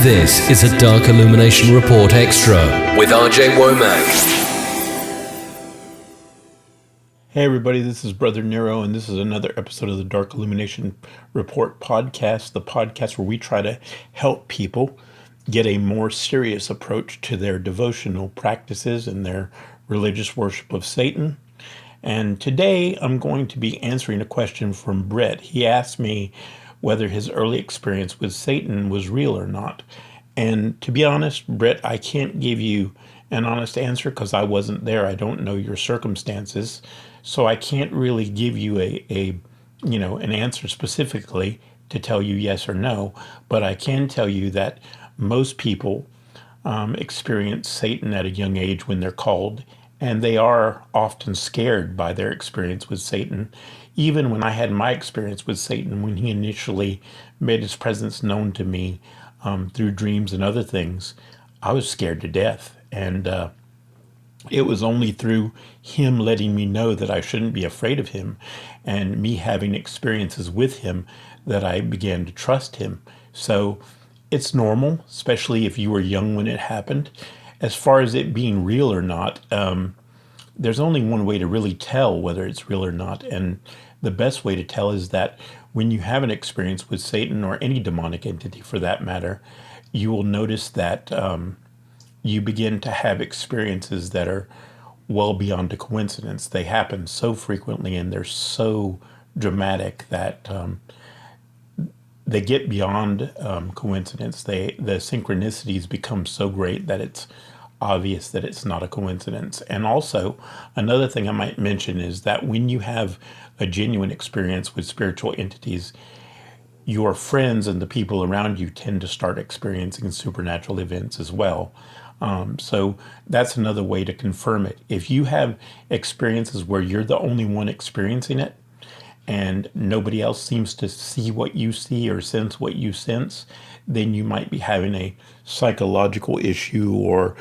This is a Dark Illumination Report Extra with RJ Womack. Hey everybody, this is Brother Nero, and this is another episode of the Dark Illumination Report podcast, the podcast where we try to help people get a more serious approach to their devotional practices and their religious worship of Satan. And today I'm going to be answering a question from Brett. He asked me whether his early experience with Satan was real or not. And to be honest, Brett, I can't give you an honest answer because I wasn't there. I don't know your circumstances. So I can't really give you an answer specifically to tell you yes or no. But I can tell you that most people experience Satan at a young age when they're called, and they are often scared by their experience with Satan. Even when I had my experience with Satan, when he initially made his presence known to me through dreams and other things, I was scared to death. And it was only through him letting me know that I shouldn't be afraid of him and me having experiences with him that I began to trust him. So it's normal, especially if you were young when it happened. As far as it being real or not, there's only one way to really tell whether it's real or not. And the best way to tell is that when you have an experience with Satan or any demonic entity for that matter, you will notice that you begin to have experiences that are well beyond a coincidence. They happen so frequently and they're so dramatic that they get beyond coincidence. The synchronicities become so great that it's obvious that it's not a coincidence. And also, another thing I might mention is that when you have a genuine experience with spiritual entities, your friends and the people around you tend to start experiencing supernatural events as well. So that's another way to confirm it. If you have experiences where you're the only one experiencing it and nobody else seems to see what you see or sense what you sense, then you might be having a psychological issue, or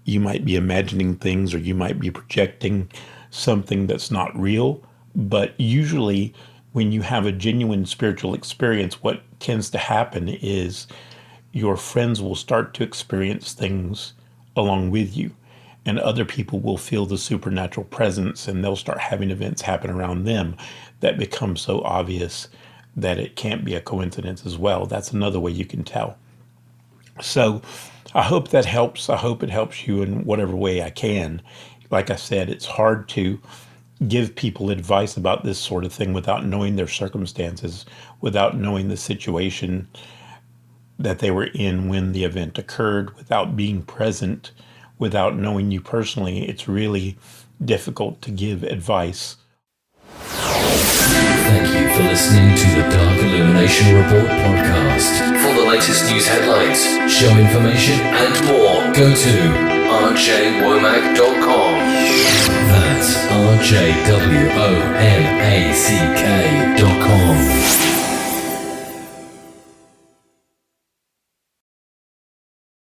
you might be imagining things, or you might be projecting something that's not real. But usually when you have a genuine spiritual experience, what tends to happen is your friends will start to experience things along with you, and other people will feel the supernatural presence, and they'll start having events happen around them that become so obvious that it can't be a coincidence as well. That's another way you can tell. So I hope that helps. I hope it helps you in whatever way I can. Like I said, it's hard to give people advice about this sort of thing without knowing their circumstances, without knowing the situation that they were in when the event occurred, without being present, without knowing you personally. It's really difficult to give advice. Thank you for listening to the Dark Illumination Report podcast. For the latest news headlines, show information, and more, go to rjwomack.com. That's rjwomack.com.